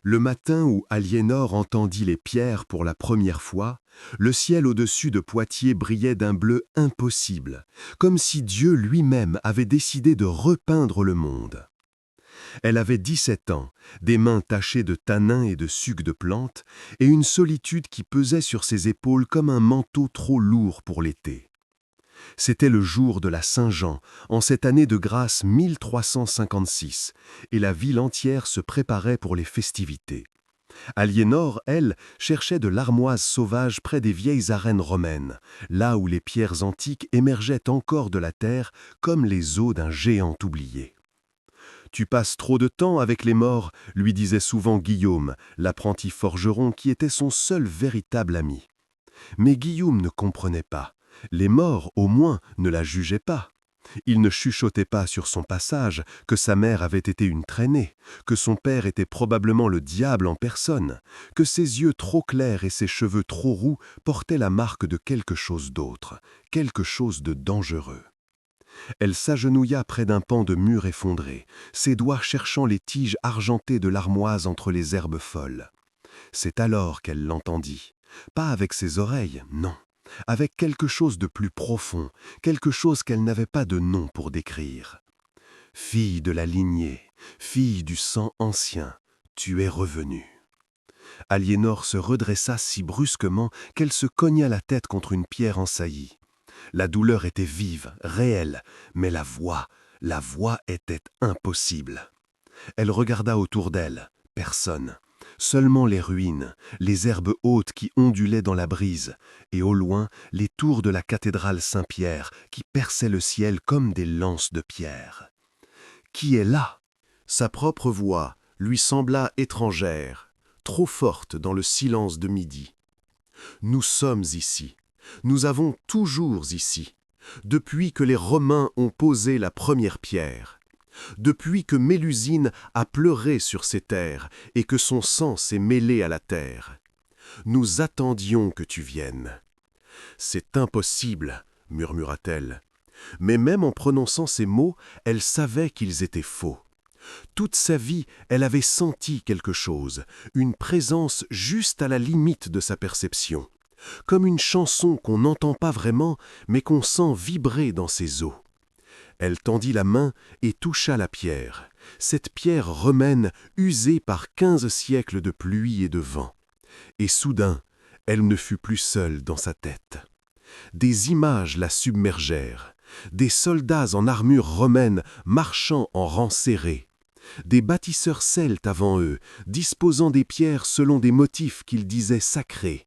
Le matin où Aliénor entendit les pierres pour la première fois, le ciel au-dessus de Poitiers brillait d'un bleu impossible, comme si Dieu lui-même avait décidé de repeindre le monde. Elle avait 17 ans, des mains tachées de tanins et de sucs de plantes, et une solitude qui pesait sur ses épaules comme un manteau trop lourd pour l'été. C'était le jour de la Saint-Jean, en cette année de grâce 1356, et la ville entière se préparait pour les festivités. Aliénor, elle, cherchait de l'armoise sauvage près des vieilles arènes romaines, là où les pierres antiques émergeaient encore de la terre comme les os d'un géant oublié. « Tu passes trop de temps avec les morts », lui disait souvent Guillaume, l'apprenti forgeron qui était son seul véritable ami. Mais Guillaume ne comprenait pas. Les morts, au moins, ne la jugeaient pas. Il ne chuchotait pas sur son passage que sa mère avait été une traînée, que son père était probablement le diable en personne, que ses yeux trop clairs et ses cheveux trop roux portaient la marque de quelque chose d'autre, quelque chose de dangereux. Elle s'agenouilla près d'un pan de mur effondré, ses doigts cherchant les tiges argentées de l'armoise entre les herbes folles. C'est alors qu'elle l'entendit. Pas avec ses oreilles, non. Avec quelque chose de plus profond, quelque chose qu'elle n'avait pas de nom pour décrire. « Fille de la lignée, fille du sang ancien, tu es revenue. » Aliénor se redressa si brusquement qu'elle se cogna la tête contre une pierre en saillie. La douleur était vive, réelle, mais la voix était impossible. Elle regarda autour d'elle, personne. Seulement les ruines, les herbes hautes qui ondulaient dans la brise, et au loin, les tours de la cathédrale Saint-Pierre qui perçaient le ciel comme des lances de pierre. Qui est là? Sa propre voix lui sembla étrangère, trop forte dans le silence de midi. Nous sommes ici, nous avons toujours ici, depuis que les Romains ont posé la première pierre. Depuis que Mélusine a pleuré sur ces terres et que son sang s'est mêlé à la terre. Nous attendions que tu viennes. C'est impossible, murmura-t-elle. Mais même en prononçant ces mots, elle savait qu'ils étaient faux. Toute sa vie, elle avait senti quelque chose, une présence juste à la limite de sa perception, comme une chanson qu'on n'entend pas vraiment, mais qu'on sent vibrer dans ses os. Elle tendit la main et toucha la pierre, cette pierre romaine usée par 15 siècles de pluie et de vent. Et soudain, elle ne fut plus seule dans sa tête. Des images la submergèrent, des soldats en armure romaine marchant en rang serré, des bâtisseurs celtes avant eux, disposant des pierres selon des motifs qu'ils disaient sacrés.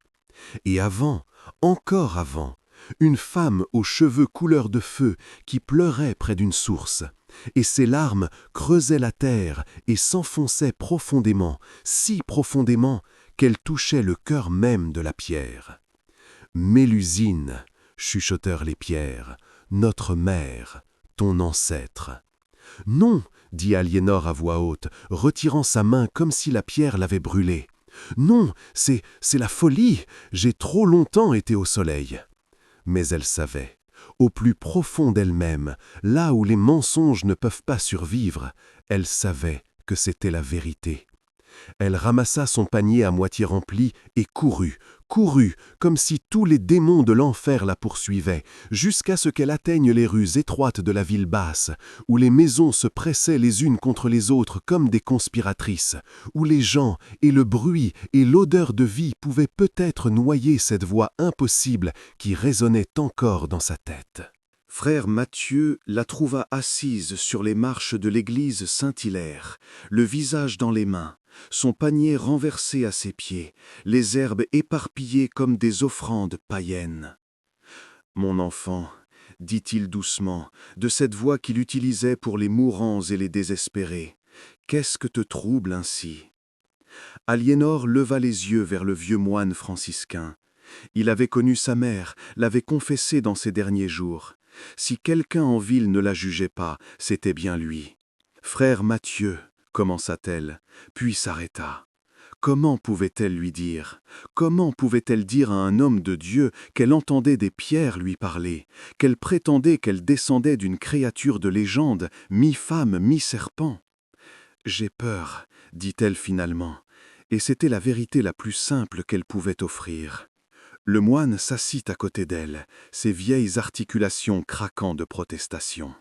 Et avant, encore avant, une femme aux cheveux couleur de feu qui pleurait près d'une source, et ses larmes creusaient la terre et s'enfonçaient profondément, si profondément qu'elles touchaient le cœur même de la pierre. « Mélusine, chuchotèrent les pierres, notre mère, ton ancêtre. »« Non, dit Aliénor à voix haute, retirant sa main comme si la pierre l'avait brûlée. Non, c'est la folie, j'ai trop longtemps été au soleil. » Mais elle savait, au plus profond d'elle-même, là où les mensonges ne peuvent pas survivre, elle savait que c'était la vérité. Elle ramassa son panier à moitié rempli et courut, comme si tous les démons de l'enfer la poursuivaient, jusqu'à ce qu'elle atteigne les rues étroites de la ville basse, où les maisons se pressaient les unes contre les autres comme des conspiratrices, où les gens et le bruit et l'odeur de vie pouvaient peut-être noyer cette voix impossible qui résonnait encore dans sa tête. Frère Mathieu la trouva assise sur les marches de l'église Saint-Hilaire, le visage dans les mains, son panier renversé à ses pieds, les herbes éparpillées comme des offrandes païennes. « Mon enfant, dit-il doucement, de cette voix qu'il utilisait pour les mourants et les désespérés, qu'est-ce que te trouble ainsi ?» Aliénor leva les yeux vers le vieux moine franciscain. Il avait connu sa mère, l'avait confessé dans ses derniers jours. Si quelqu'un en ville ne la jugeait pas, c'était bien lui. « Frère Mathieu », commença-t-elle, puis s'arrêta. Comment pouvait-elle lui dire? Comment pouvait-elle dire à un homme de Dieu qu'elle entendait des pierres lui parler, qu'elle prétendait qu'elle descendait d'une créature de légende, mi-femme, mi-serpent? « J'ai peur, dit-elle finalement. et c'était la vérité la plus simple qu'elle pouvait offrir. Le moine s'assit à côté d'elle, ses vieilles articulations craquant de protestation.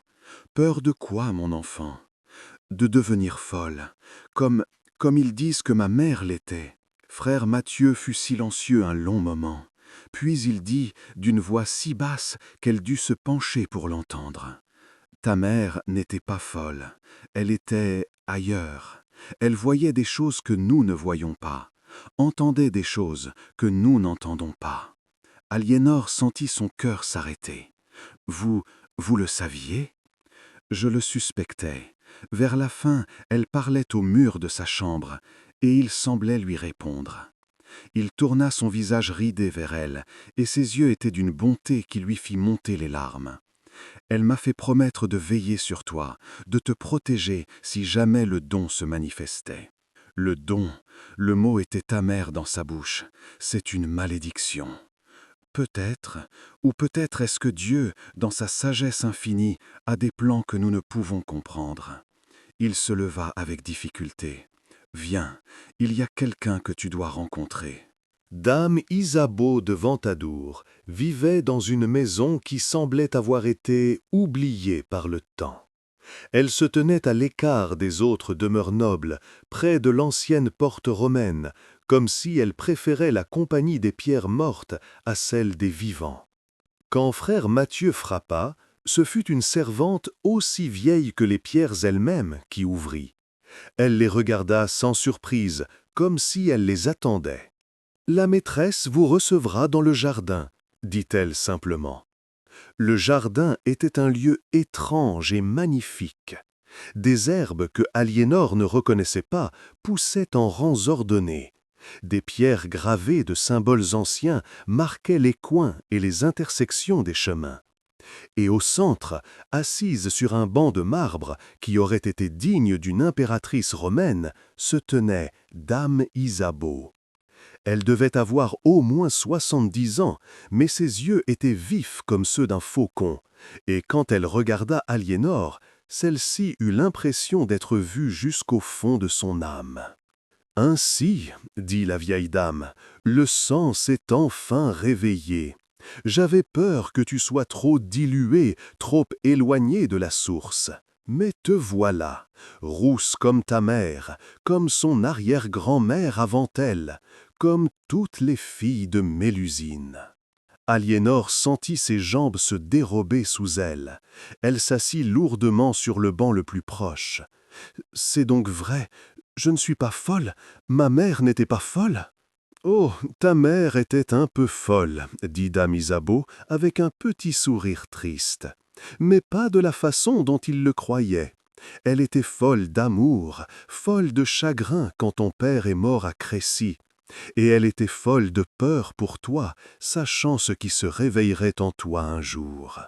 Peur de quoi, mon enfant? De devenir folle, comme ils disent que ma mère l'était. Frère Mathieu fut silencieux un long moment, puis il dit, d'une voix si basse qu'elle dut se pencher pour l'entendre. Ta mère n'était pas folle, elle était ailleurs. Elle voyait des choses que nous ne voyons pas, entendait des choses que nous n'entendons pas. Aliénor sentit son cœur s'arrêter. Vous le saviez? Je le suspectais. Vers la fin, elle parlait au mur de sa chambre, et il semblait lui répondre. Il tourna son visage ridé vers elle, et ses yeux étaient d'une bonté qui lui fit monter les larmes. Elle m'a fait promettre de veiller sur toi, de te protéger si jamais le don se manifestait. Le don, le mot était amer dans sa bouche. C'est une malédiction. Peut-être, ou peut-être est-ce que Dieu, dans sa sagesse infinie, a des plans que nous ne pouvons comprendre. Il se leva avec difficulté. Viens, il y a quelqu'un que tu dois rencontrer. Dame Isabeau de Ventadour vivait dans une maison qui semblait avoir été oubliée par le temps. Elle se tenait à l'écart des autres demeures nobles, près de l'ancienne porte romaine, comme si elle préférait la compagnie des pierres mortes à celle des vivants. Quand frère Mathieu frappa, ce fut une servante aussi vieille que les pierres elles-mêmes qui ouvrit. Elle les regarda sans surprise, comme si elle les attendait. « La maîtresse vous recevra dans le jardin », dit-elle simplement. Le jardin était un lieu étrange et magnifique. Des herbes que Aliénor ne reconnaissait pas poussaient en rangs ordonnés. Des pierres gravées de symboles anciens marquaient les coins et les intersections des chemins. Et au centre, assise sur un banc de marbre qui aurait été digne d'une impératrice romaine, se tenait Dame Isabeau. Elle devait avoir au moins 70 ans, mais ses yeux étaient vifs comme ceux d'un faucon, et quand elle regarda Aliénor, celle-ci eut l'impression d'être vue jusqu'au fond de son âme. « Ainsi, dit la vieille dame, le sang s'est enfin réveillé. J'avais peur que tu sois trop dilué, trop éloigné de la source. Mais te voilà, rousse comme ta mère, comme son arrière-grand-mère avant elle, comme toutes les filles de Mélusine. » Aliénor sentit ses jambes se dérober sous elle. Elle s'assit lourdement sur le banc le plus proche. « C'est donc vrai, je ne suis pas folle, ma mère n'était pas folle ?» « Oh, ta mère était un peu folle, » dit Dame Isabeau avec un petit sourire triste. « Mais pas de la façon dont il le croyait. Elle était folle d'amour, folle de chagrin quand ton père est mort à Crécy. Et elle était folle de peur pour toi, sachant ce qui se réveillerait en toi un jour. »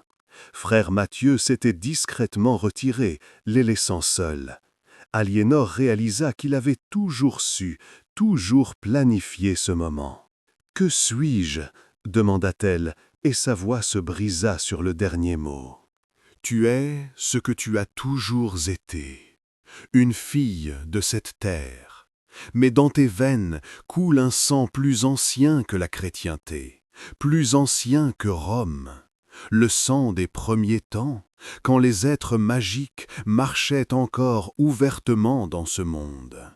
Frère Mathieu s'était discrètement retiré, les laissant seuls. Aliénor réalisa qu'il avait toujours su, toujours planifié ce moment. « Que suis-je » demanda-t-elle, et sa voix se brisa sur le dernier mot. « Tu es ce que tu as toujours été, une fille de cette terre. Mais dans tes veines coule un sang plus ancien que la chrétienté, plus ancien que Rome. Le sang des premiers temps, quand les êtres magiques marchaient encore ouvertement dans ce monde. »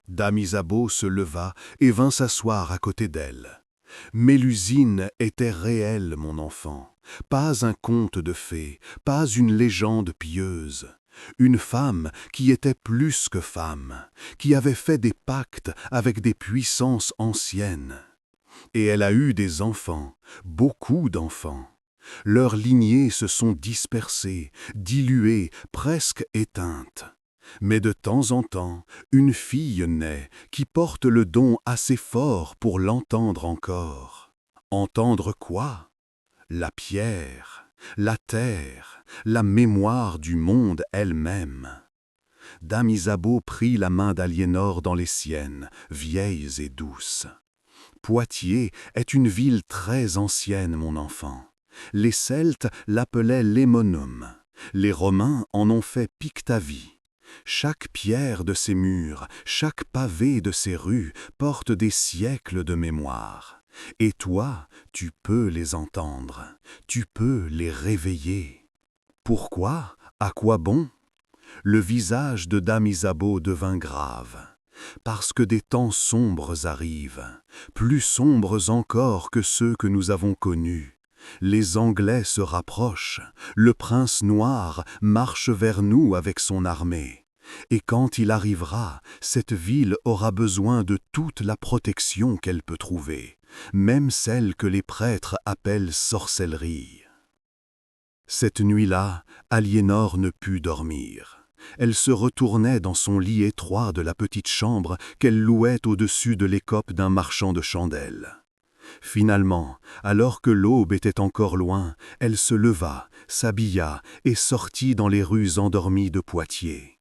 Dame Isabeau se leva et vint s'asseoir à côté d'elle. « Mélusine était réelle, mon enfant, pas un conte de fées, pas une légende pieuse. Une femme qui était plus que femme, qui avait fait des pactes avec des puissances anciennes. Et elle a eu des enfants, beaucoup d'enfants. Leurs lignées se sont dispersées, diluées, presque éteintes. Mais de temps en temps, une fille naît qui porte le don assez fort pour l'entendre encore. Entendre quoi? La pierre, la terre, la mémoire du monde elle-même. » Dame Isabeau prit la main d'Aliénor dans les siennes, vieilles et douces. « Poitiers est une ville très ancienne, mon enfant. Les Celtes l'appelaient Lémonum. Les Romains en ont fait Pictavie. Chaque pierre de ces murs, chaque pavé de ces rues porte des siècles de mémoire. Et toi, tu peux les entendre, tu peux les réveiller. Pourquoi? À quoi bon? Le visage de Dame Isabeau devint grave. Parce que des temps sombres arrivent, plus sombres encore que ceux que nous avons connus. Les Anglais se rapprochent, le prince noir marche vers nous avec son armée. Et quand il arrivera, cette ville aura besoin de toute la protection qu'elle peut trouver, même celle que les prêtres appellent sorcellerie. Cette nuit-là, Aliénor ne put dormir. Elle se retournait dans son lit étroit de la petite chambre qu'elle louait au-dessus de l'écope d'un marchand de chandelles. Finalement, alors que l'aube était encore loin, elle se leva, s'habilla et sortit dans les rues endormies de Poitiers.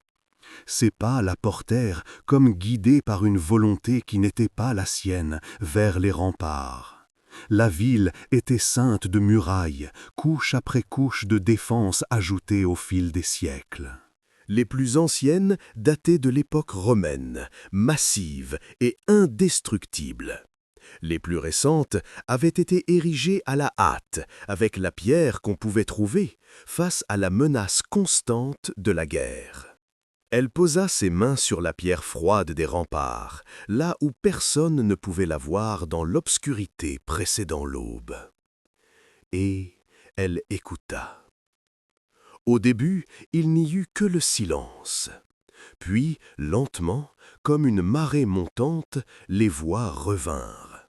Ses pas la portèrent, comme guidés par une volonté qui n'était pas la sienne, vers les remparts. La ville était ceinte de murailles, couche après couche de défenses ajoutées au fil des siècles. Les plus anciennes dataient de l'époque romaine, massives et indestructibles. Les plus récentes avaient été érigées à la hâte, avec la pierre qu'on pouvait trouver, face à la menace constante de la guerre. Elle posa ses mains sur la pierre froide des remparts, là où personne ne pouvait la voir dans l'obscurité précédant l'aube. Et elle écouta. Au début, il n'y eut que le silence. Puis, lentement, comme une marée montante, les voix revinrent.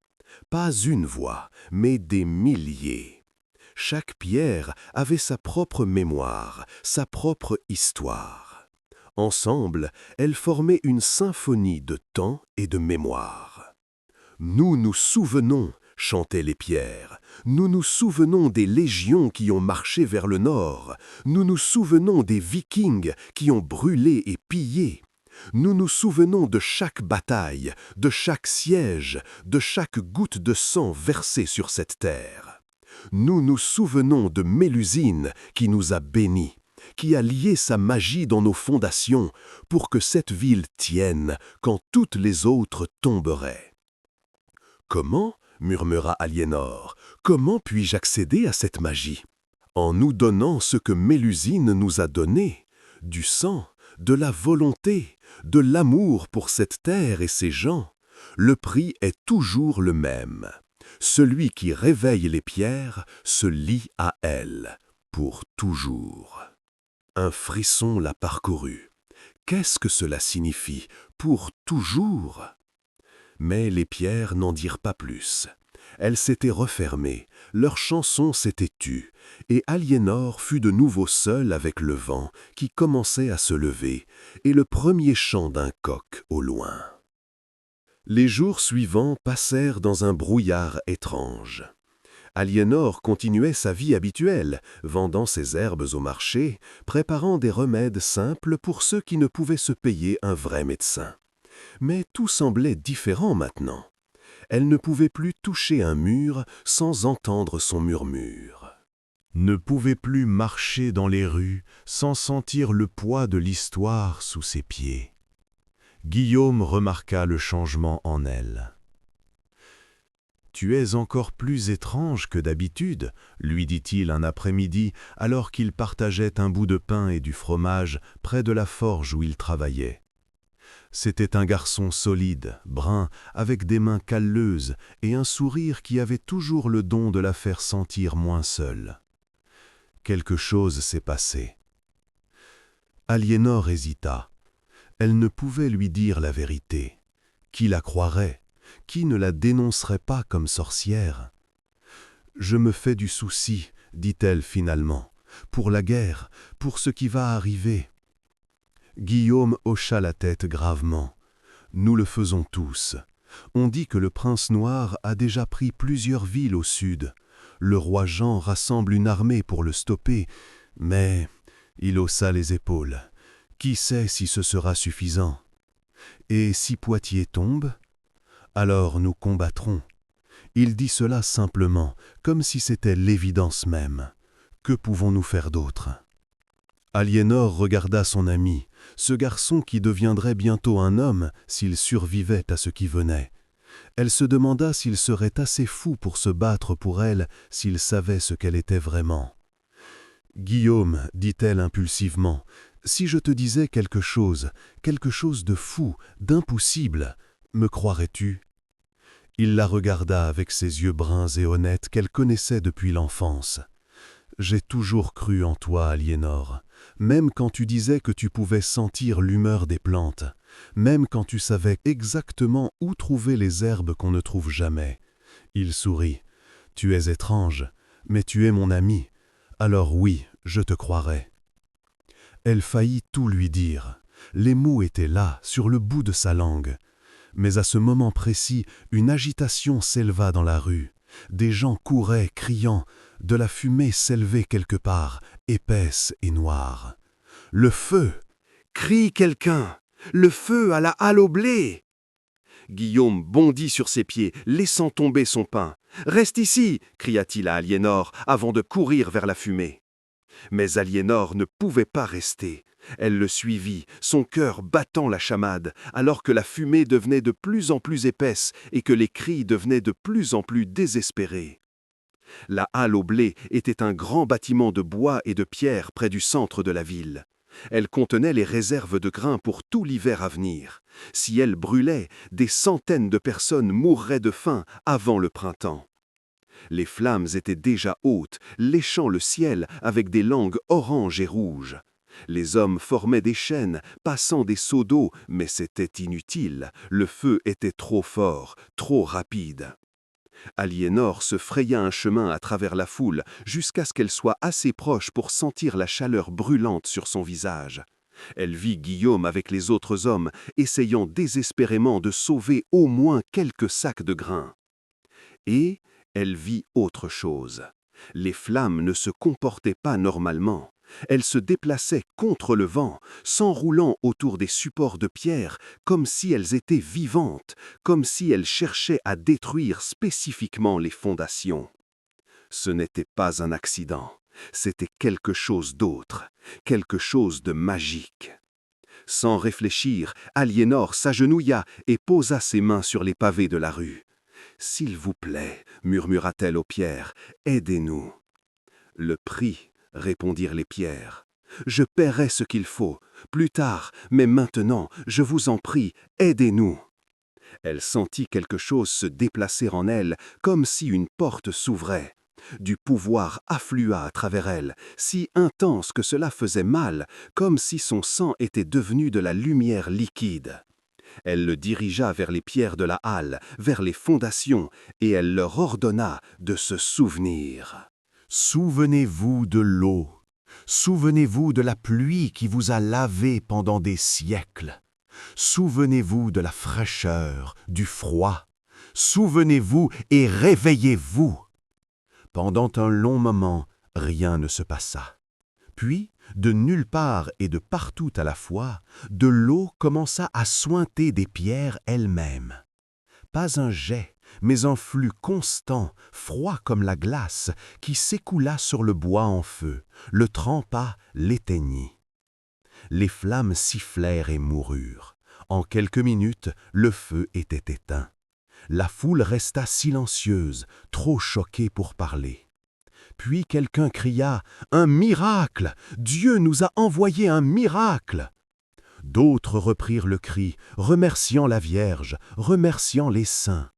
Pas une voix, mais des milliers. Chaque pierre avait sa propre mémoire, sa propre histoire. Ensemble, elles formaient une symphonie de temps et de mémoire. Nous nous souvenons, chantaient les pierres. Nous nous souvenons des légions qui ont marché vers le nord. Nous nous souvenons des Vikings qui ont brûlé et pillé. Nous nous souvenons de chaque bataille, de chaque siège, de chaque goutte de sang versée sur cette terre. Nous nous souvenons de Mélusine qui nous a bénis, qui a lié sa magie dans nos fondations pour que cette ville tienne quand toutes les autres tomberaient. Comment ? Murmura Aliénor. Comment puis-je accéder à cette magie? En nous donnant ce que Mélusine nous a donné, du sang, de la volonté, de l'amour pour cette terre et ses gens, le prix est toujours le même. Celui qui réveille les pierres se lie à elles, pour toujours. Un frisson la parcourut. Qu'est-ce que cela signifie, pour toujours? Mais les pierres n'en dirent pas plus. Elles s'étaient refermées, leur chanson s'était tue, et Aliénor fut de nouveau seule avec le vent qui commençait à se lever, et le premier chant d'un coq au loin. Les jours suivants passèrent dans un brouillard étrange. Aliénor continuait sa vie habituelle, vendant ses herbes au marché, préparant des remèdes simples pour ceux qui ne pouvaient se payer un vrai médecin. Mais tout semblait différent maintenant. Elle ne pouvait plus toucher un mur sans entendre son murmure. Ne pouvait plus marcher dans les rues sans sentir le poids de l'histoire sous ses pieds. Guillaume remarqua le changement en elle. « Tu es encore plus étrange que d'habitude, » lui dit-il un après-midi alors qu'il partageait un bout de pain et du fromage près de la forge où il travaillait. C'était un garçon solide, brun, avec des mains calleuses et un sourire qui avait toujours le don de la faire sentir moins seule. Quelque chose s'est passé. Aliénor hésita. Elle ne pouvait lui dire la vérité. Qui la croirait? Qui ne la dénoncerait pas comme sorcière? « Je me fais du souci, dit-elle finalement, pour la guerre, pour ce qui va arriver. » Guillaume hocha la tête gravement. « Nous le faisons tous. On dit que le prince noir a déjà pris plusieurs villes au sud. Le roi Jean rassemble une armée pour le stopper, mais il haussa les épaules. Qui sait si ce sera suffisant? Et si Poitiers tombe? Alors nous combattrons. » Il dit cela simplement, comme si c'était l'évidence même. Que pouvons-nous faire d'autre? Aliénor regarda son ami. ce garçon qui deviendrait bientôt un homme s'il survivait à ce qui venait. Elle se demanda s'il serait assez fou pour se battre pour elle s'il savait ce qu'elle était vraiment. « Guillaume, dit-elle impulsivement, si je te disais quelque chose de fou, d'impossible, me croirais-tu » Il la regarda avec ses yeux bruns et honnêtes qu'elle connaissait depuis l'enfance. « J'ai toujours cru en toi, Aliénor, même quand tu disais que tu pouvais sentir l'humeur des plantes, même quand tu savais exactement où trouver les herbes qu'on ne trouve jamais. » Il sourit. « Tu es étrange, mais tu es mon ami. Alors oui, je te croirai. » Elle faillit tout lui dire. Les mots étaient là, sur le bout de sa langue. Mais à ce moment précis, une agitation s'éleva dans la rue. Des gens couraient, criant. De la fumée s'élevait quelque part, épaisse et noire. « Le feu !» Crie quelqu'un. Le feu à la halle au blé. Guillaume bondit sur ses pieds, laissant tomber son pain. « Reste ici !» cria-t-il à Aliénor avant de courir vers la fumée. Mais Aliénor ne pouvait pas rester. Elle le suivit, son cœur battant la chamade, alors que la fumée devenait de plus en plus épaisse et que les cris devenaient de plus en plus désespérés. La halle au blé était un grand bâtiment de bois et de pierre près du centre de la ville. Elle contenait les réserves de grains pour tout l'hiver à venir. Si elle brûlait, des centaines de personnes mourraient de faim avant le printemps. Les flammes étaient déjà hautes, léchant le ciel avec des langues orange et rouge. Les hommes formaient des chaînes, passant des seaux d'eau, mais c'était inutile. Le feu était trop fort, trop rapide. Aliénor se fraya un chemin à travers la foule jusqu'à ce qu'elle soit assez proche pour sentir la chaleur brûlante sur son visage. Elle vit Guillaume avec les autres hommes, essayant désespérément de sauver au moins quelques sacs de grains. Et elle vit autre chose. Les flammes ne se comportaient pas normalement. Elles se déplaçaient contre le vent, s'enroulant autour des supports de pierre, comme si elles étaient vivantes, comme si elles cherchaient à détruire spécifiquement les fondations. Ce n'était pas un accident, c'était quelque chose d'autre, quelque chose de magique. Sans réfléchir, Aliénor s'agenouilla et posa ses mains sur les pavés de la rue. « S'il vous plaît, murmura-t-elle aux pierres, aidez-nous. » « Le prix, répondirent les pierres. Je paierai ce qu'il faut, plus tard, mais maintenant, je vous en prie, aidez-nous. » Elle sentit quelque chose se déplacer en elle, comme si une porte s'ouvrait. Du pouvoir afflua à travers elle, si intense que cela faisait mal, comme si son sang était devenu de la lumière liquide. Elle le dirigea vers les pierres de la halle, vers les fondations, et elle leur ordonna de se souvenir. « Souvenez-vous de l'eau. Souvenez-vous de la pluie qui vous a lavé pendant des siècles. Souvenez-vous de la fraîcheur, du froid. Souvenez-vous et réveillez-vous. » Pendant un long moment, rien ne se passa. Puis, de nulle part et de partout à la fois, de l'eau commença à suinter des pierres elles-mêmes. Pas un jet, mais un flux constant, froid comme la glace, qui s'écoula sur le bois en feu, le trempa, l'éteignit. Les flammes sifflèrent et moururent. En quelques minutes, le feu était éteint. La foule resta silencieuse, trop choquée pour parler. Puis quelqu'un cria « Un miracle! Dieu nous a envoyé un miracle !» D'autres reprirent le cri, remerciant la Vierge, remerciant les saints.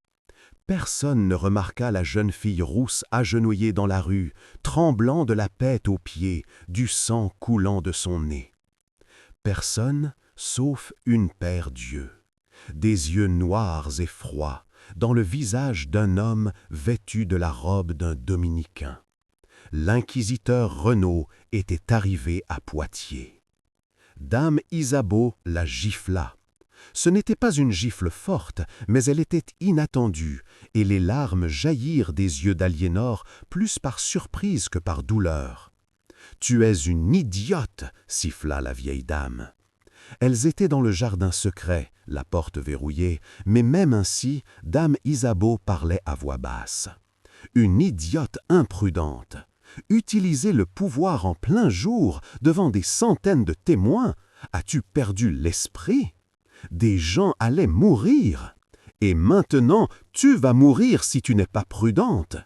Personne ne remarqua la jeune fille rousse agenouillée dans la rue, tremblant de la tête aux pieds, du sang coulant de son nez. Personne, sauf une paire d'yeux. Des yeux noirs et froids, dans le visage d'un homme vêtu de la robe d'un dominicain. L'inquisiteur Renaud était arrivé à Poitiers. Dame Isabeau la gifla. Ce n'était pas une gifle forte, mais elle était inattendue, et les larmes jaillirent des yeux d'Aliénor plus par surprise que par douleur. « Tu es une idiote !» siffla la vieille dame. Elles étaient dans le jardin secret, la porte verrouillée, mais même ainsi, Dame Isabeau parlait à voix basse. Une idiote imprudente! Utiliser le pouvoir en plein jour, devant des centaines de témoins, As-tu perdu l'esprit? Des gens allaient mourir. Et maintenant, tu vas mourir si tu n'es pas prudente. »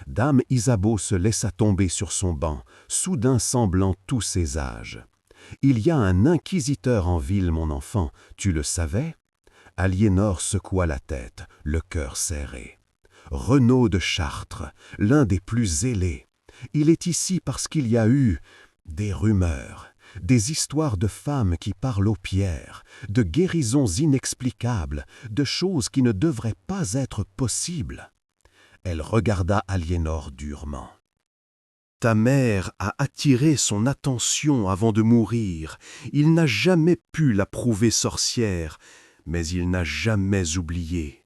Dame Isabeau se laissa tomber sur son banc, soudain semblant tous ses âges. « Il y a un inquisiteur en ville, mon enfant, tu le savais ?» Aliénor secoua la tête, le cœur serré. « Renaud de Chartres, l'un des plus zélés. Il est ici parce qu'il y a eu des rumeurs, des histoires de femmes qui parlent aux pierres, de guérisons inexplicables, de choses qui ne devraient pas être possibles. » Elle regarda Aliénor durement. « Ta mère a attiré son attention avant de mourir. Il n'a jamais pu la prouver sorcière, mais il n'a jamais oublié.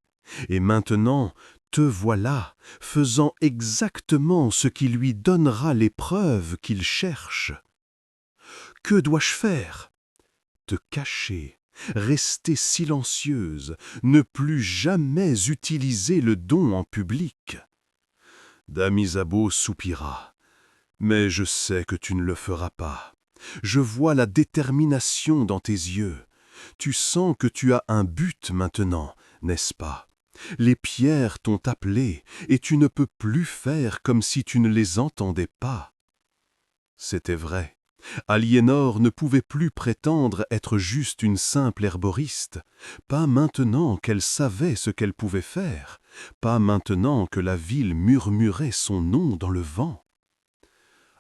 Et maintenant, te voilà, faisant exactement ce qui lui donnera les preuves qu'il cherche. Que dois-je faire? Te cacher, rester silencieuse, ne plus jamais utiliser le don en public. » Dame Isabeau soupira. « Mais je sais que tu ne le feras pas. Je vois la détermination dans tes yeux. Tu sens que tu as un but maintenant, n'est-ce pas? Les pierres t'ont appelé, et tu ne peux plus faire comme si tu ne les entendais pas. » C'était vrai. Aliénor ne pouvait plus prétendre être juste une simple herboriste, pas maintenant qu'elle savait ce qu'elle pouvait faire, pas maintenant que la ville murmurait son nom dans le vent.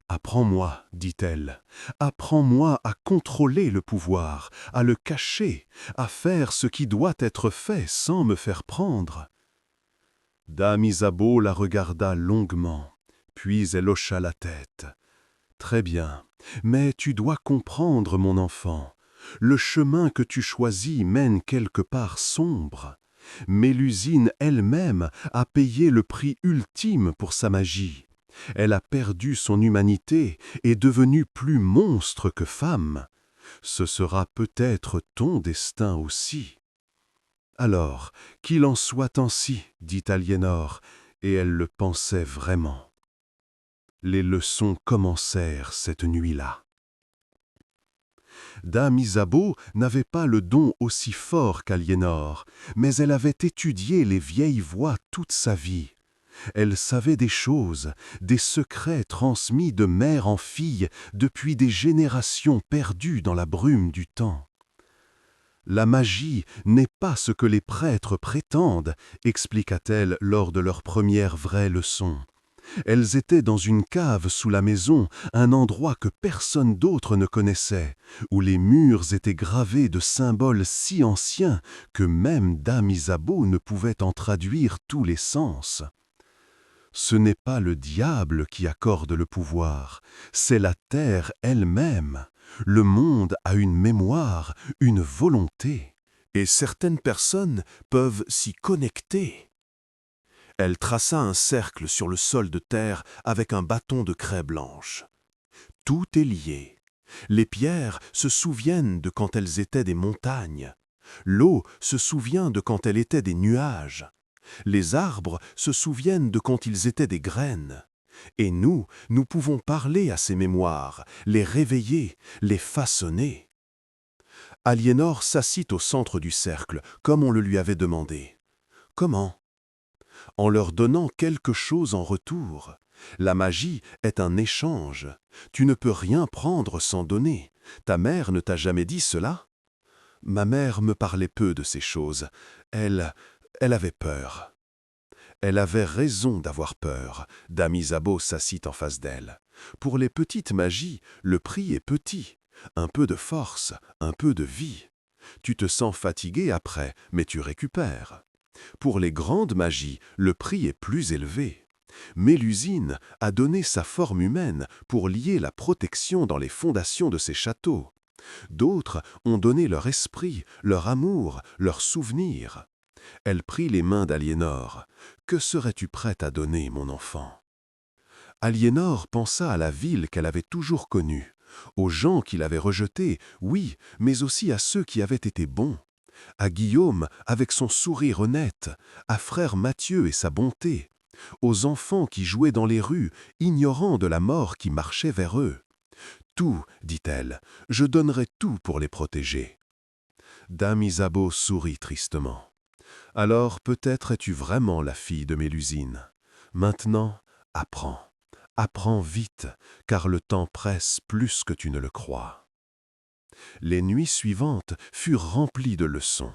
« Apprends-moi, dit-elle, apprends-moi à contrôler le pouvoir, à le cacher, à faire ce qui doit être fait sans me faire prendre. » Dame Isabeau la regarda longuement, puis elle hocha la tête. « Très bien, mais tu dois comprendre, mon enfant, le chemin que tu choisis mène quelque part sombre. Mélusine elle-même a payé le prix ultime pour sa magie. Elle a perdu son humanité et est devenue plus monstre que femme. Ce sera peut-être ton destin aussi. » « Alors, qu'il en soit ainsi, dit Aliénor, et elle le pensait vraiment. Les leçons commencèrent cette nuit-là. Dame Isabeau n'avait pas le don aussi fort qu'Aliénor, mais elle avait étudié les vieilles voix toute sa vie. Elle savait des choses, des secrets transmis de mère en fille depuis des générations perdues dans la brume du temps. La magie n'est pas ce que les prêtres prétendent, expliqua-t-elle lors de leur première vraie leçon. Elles étaient dans une cave sous la maison, un endroit que personne d'autre ne connaissait, où les murs étaient gravés de symboles si anciens que même Dame Isabeau ne pouvait en traduire tous les sens. Ce n'est pas le diable qui accorde le pouvoir, c'est la terre elle-même. Le monde a une mémoire, une volonté, et certaines personnes peuvent s'y connecter. Elle traça un cercle sur le sol de terre avec un bâton de craie blanche. Tout est lié. Les pierres se souviennent de quand elles étaient des montagnes. L'eau se souvient de quand elle était des nuages. Les arbres se souviennent de quand ils étaient des graines. Et nous pouvons parler à ces mémoires, les réveiller, les façonner. Aliénor s'assit au centre du cercle, comme on le lui avait demandé. Comment? En leur donnant quelque chose en retour. La magie est un échange. Tu ne peux rien prendre sans donner. Ta mère ne t'a jamais dit cela? Ma mère me parlait peu de ces choses. Elle avait peur. Elle avait raison d'avoir peur. Dame Isabeau s'assit en face d'elle. Pour les petites magies, le prix est petit. Un peu de force, un peu de vie. Tu te sens fatigué après, mais tu récupères. Pour les grandes magies, le prix est plus élevé. Mélusine a donné sa forme humaine pour lier la protection dans les fondations de ses châteaux. D'autres ont donné leur esprit, leur amour, leurs souvenirs. Elle prit les mains d'Aliénor. « Que serais-tu prête à donner, mon enfant ?» Aliénor pensa à la ville qu'elle avait toujours connue, aux gens qui l'avaient rejetée, oui, mais aussi à ceux qui avaient été bons. À Guillaume avec son sourire honnête, à frère Mathieu et sa bonté, aux enfants qui jouaient dans les rues, ignorant de la mort qui marchait vers eux. Tout, dit-elle, je donnerai tout pour les protéger. Dame Isabeau sourit tristement. Alors peut-être es-tu vraiment la fille de Mélusine. Maintenant, apprends. Apprends vite, car le temps presse plus que tu ne le crois. Les nuits suivantes furent remplies de leçons.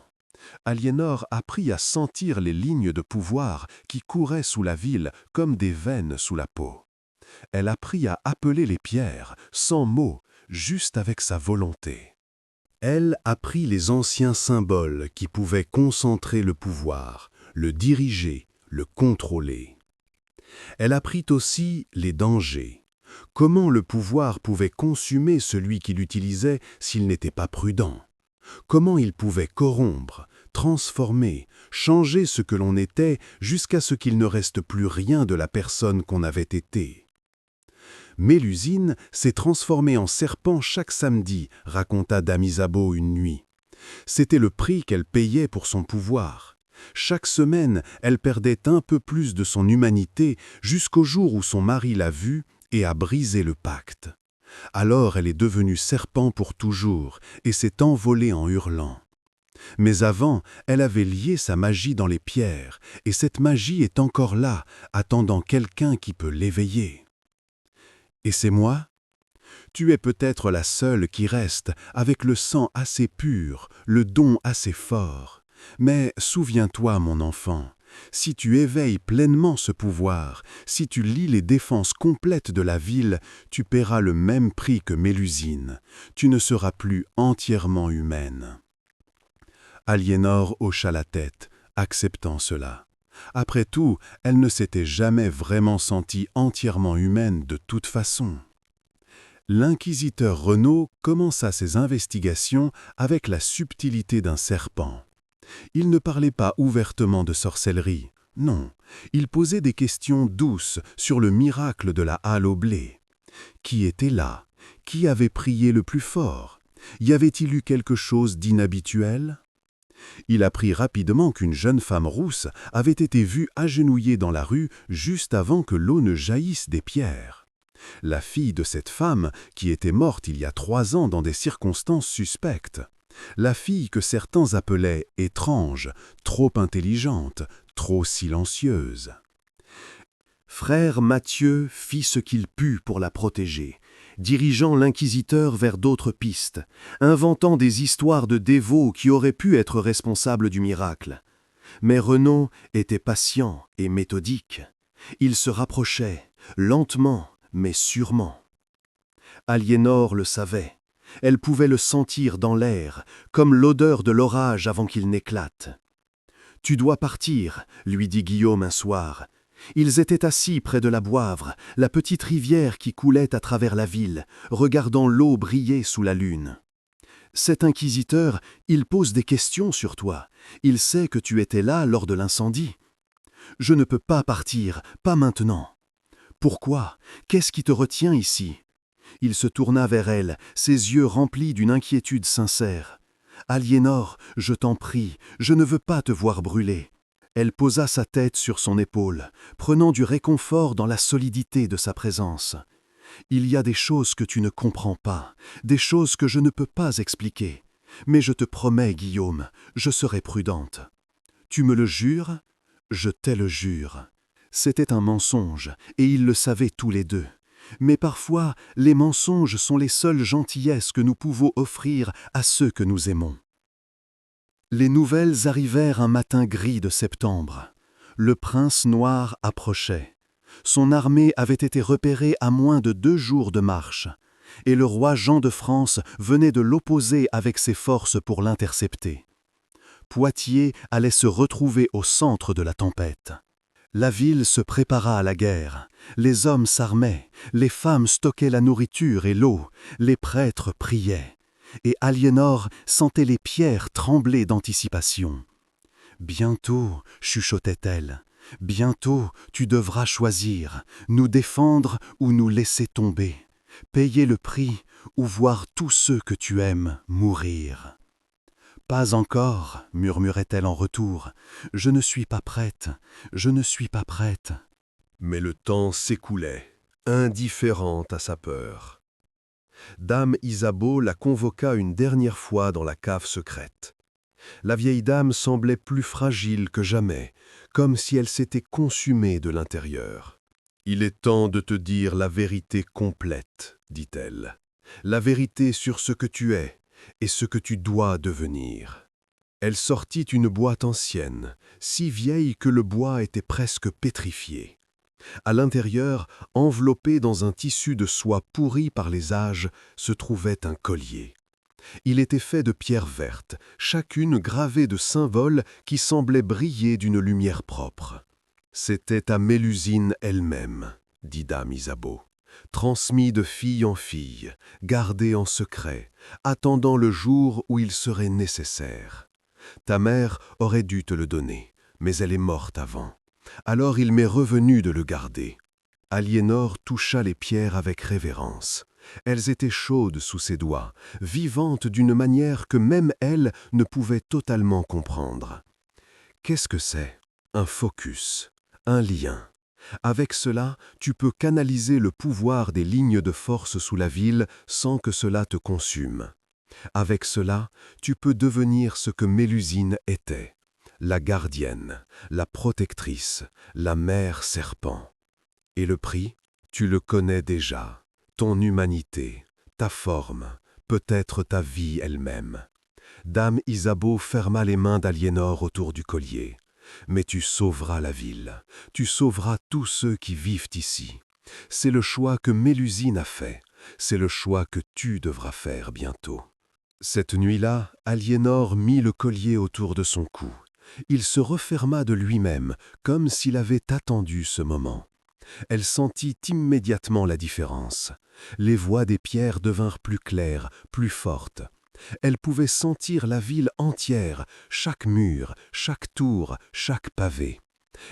Aliénor apprit à sentir les lignes de pouvoir qui couraient sous la ville comme des veines sous la peau. Elle apprit à appeler les pierres, sans mots, juste avec sa volonté. Elle apprit les anciens symboles qui pouvaient concentrer le pouvoir, le diriger, le contrôler. Elle apprit aussi les dangers. Comment le pouvoir pouvait consumer celui qui l'utilisait s'il n'était pas prudent. Comment il pouvait corrompre, transformer, changer ce que l'on était jusqu'à ce qu'il ne reste plus rien de la personne qu'on avait été. Mélusine s'est transformée en serpent chaque samedi, raconta Dame Isabeau une nuit. C'était le prix qu'elle payait pour son pouvoir. Chaque semaine, elle perdait un peu plus de son humanité jusqu'au jour où son mari l'a vue et a brisé le pacte. Alors elle est devenue serpent pour toujours et s'est envolée en hurlant. Mais avant, elle avait lié sa magie dans les pierres, et cette magie est encore là, attendant quelqu'un qui peut l'éveiller. Et c'est moi? Tu es peut-être la seule qui reste, avec le sang assez pur, le don assez fort. Mais souviens-toi, mon enfant, si tu éveilles pleinement ce pouvoir, si tu lis les défenses complètes de la ville, tu paieras le même prix que Mélusine. Tu ne seras plus entièrement humaine. Aliénor hocha la tête, acceptant cela. Après tout, elle ne s'était jamais vraiment sentie entièrement humaine de toute façon. L'inquisiteur Renaud commença ses investigations avec la subtilité d'un serpent. Il ne parlait pas ouvertement de sorcellerie, non, il posait des questions douces sur le miracle de la halle au blé. Qui était là? Qui avait prié le plus fort? Y avait-il eu quelque chose d'inhabituel? Il apprit rapidement qu'une jeune femme rousse avait été vue agenouillée dans la rue juste avant que l'eau ne jaillisse des pierres. La fille de cette femme, qui était morte il y a 3 ans dans des circonstances suspectes. La fille que certains appelaient étrange, trop intelligente, trop silencieuse. Frère Mathieu fit ce qu'il put pour la protéger, dirigeant l'inquisiteur vers d'autres pistes, inventant des histoires de dévots qui auraient pu être responsables du miracle. Mais Renaud était patient et méthodique. Il se rapprochait, lentement mais sûrement. Aliénor le savait. Elle pouvait le sentir dans l'air, comme l'odeur de l'orage avant qu'il n'éclate. « Tu dois partir, » lui dit Guillaume un soir. Ils étaient assis près de la Boivre, la petite rivière qui coulait à travers la ville, regardant l'eau briller sous la lune. « Cet inquisiteur, il pose des questions sur toi. Il sait que tu étais là lors de l'incendie. »« Je ne peux pas partir, pas maintenant. »« Pourquoi? Qu'est-ce qui te retient ici ?» Il se tourna vers elle, ses yeux remplis d'une inquiétude sincère. « Aliénor, je t'en prie, je ne veux pas te voir brûler. » Elle posa sa tête sur son épaule, prenant du réconfort dans la solidité de sa présence. « Il y a des choses que tu ne comprends pas, des choses que je ne peux pas expliquer. Mais je te promets, Guillaume, je serai prudente. »« Tu me le jures ? » ?»« Je te le jure. » C'était un mensonge, et ils le savaient tous les deux. Mais parfois, les mensonges sont les seules gentillesses que nous pouvons offrir à ceux que nous aimons. Les nouvelles arrivèrent un matin gris de septembre. Le prince noir approchait. Son armée avait été repérée à moins de 2 jours de marche, et le roi Jean de France venait de l'opposer avec ses forces pour l'intercepter. Poitiers allait se retrouver au centre de la tempête. La ville se prépara à la guerre, les hommes s'armaient, les femmes stockaient la nourriture et l'eau, les prêtres priaient, et Aliénor sentait les pierres trembler d'anticipation. « Bientôt, chuchotait-elle, bientôt tu devras choisir, nous défendre ou nous laisser tomber, payer le prix ou voir tous ceux que tu aimes mourir. » « Pas encore, murmurait-elle en retour. Je ne suis pas prête, je ne suis pas prête. » Mais le temps s'écoulait, indifférente à sa peur. Dame Isabeau la convoqua une dernière fois dans la cave secrète. La vieille dame semblait plus fragile que jamais, comme si elle s'était consumée de l'intérieur. « Il est temps de te dire la vérité complète, dit-elle. La vérité sur ce que tu es et ce que tu dois devenir. » Elle sortit une boîte ancienne, si vieille que le bois était presque pétrifié. À l'intérieur, enveloppé dans un tissu de soie pourri par les âges, se trouvait un collier. Il était fait de pierres vertes, chacune gravée de symboles qui semblaient briller d'une lumière propre. « C'était à Mélusine elle-même, dit dame Isabeau, transmis de fille en fille, gardé en secret, attendant le jour où il serait nécessaire. Ta mère aurait dû te le donner, mais elle est morte avant. Alors il m'est revenu de le garder. » Aliénor toucha les pierres avec révérence. Elles étaient chaudes sous ses doigts, vivantes d'une manière que même elle ne pouvait totalement comprendre. Qu'est-ce que c'est? Un focus, un lien. Avec cela, tu peux canaliser le pouvoir des lignes de force sous la ville sans que cela te consume. Avec cela, tu peux devenir ce que Mélusine était, la gardienne, la protectrice, la mère serpent. Et le prix, tu le connais déjà, ton humanité, ta forme, peut-être ta vie elle-même. Dame Isabeau ferma les mains d'Aliénor autour du collier. Mais tu sauveras la ville, tu sauveras tous ceux qui vivent ici. C'est le choix que Mélusine a fait, c'est le choix que tu devras faire bientôt. Cette nuit-là, Aliénor mit le collier autour de son cou. Il se referma de lui-même, comme s'il avait attendu ce moment. Elle sentit immédiatement la différence. Les voix des pierres devinrent plus claires, plus fortes. Elle pouvait sentir la ville entière, chaque mur, chaque tour, chaque pavé.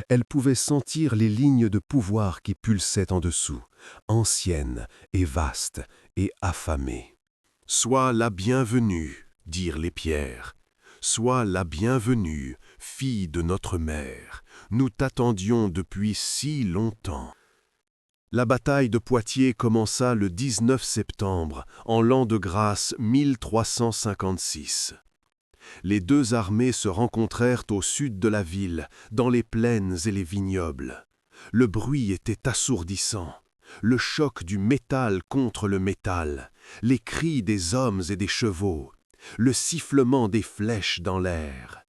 Elle pouvait sentir les lignes de pouvoir qui pulsaient en dessous, anciennes et vastes et affamées. « Sois la bienvenue, dirent les pierres. Sois la bienvenue, fille de notre mère. Nous t'attendions depuis si longtemps. » La bataille de Poitiers commença le 19 septembre, en l'an de grâce 1356. Les deux armées se rencontrèrent au sud de la ville, dans les plaines et les vignobles. Le bruit était assourdissant. Le choc du métal contre le métal, les cris des hommes et des chevaux, le sifflement des flèches dans l'air.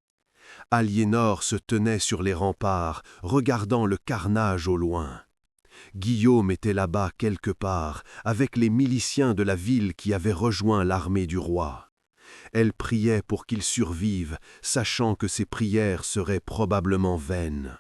Aliénor se tenait sur les remparts, regardant le carnage au loin. Guillaume était là-bas quelque part, avec les miliciens de la ville qui avaient rejoint l'armée du roi. Elle priait pour qu'il survive, sachant que ses prières seraient probablement vaines.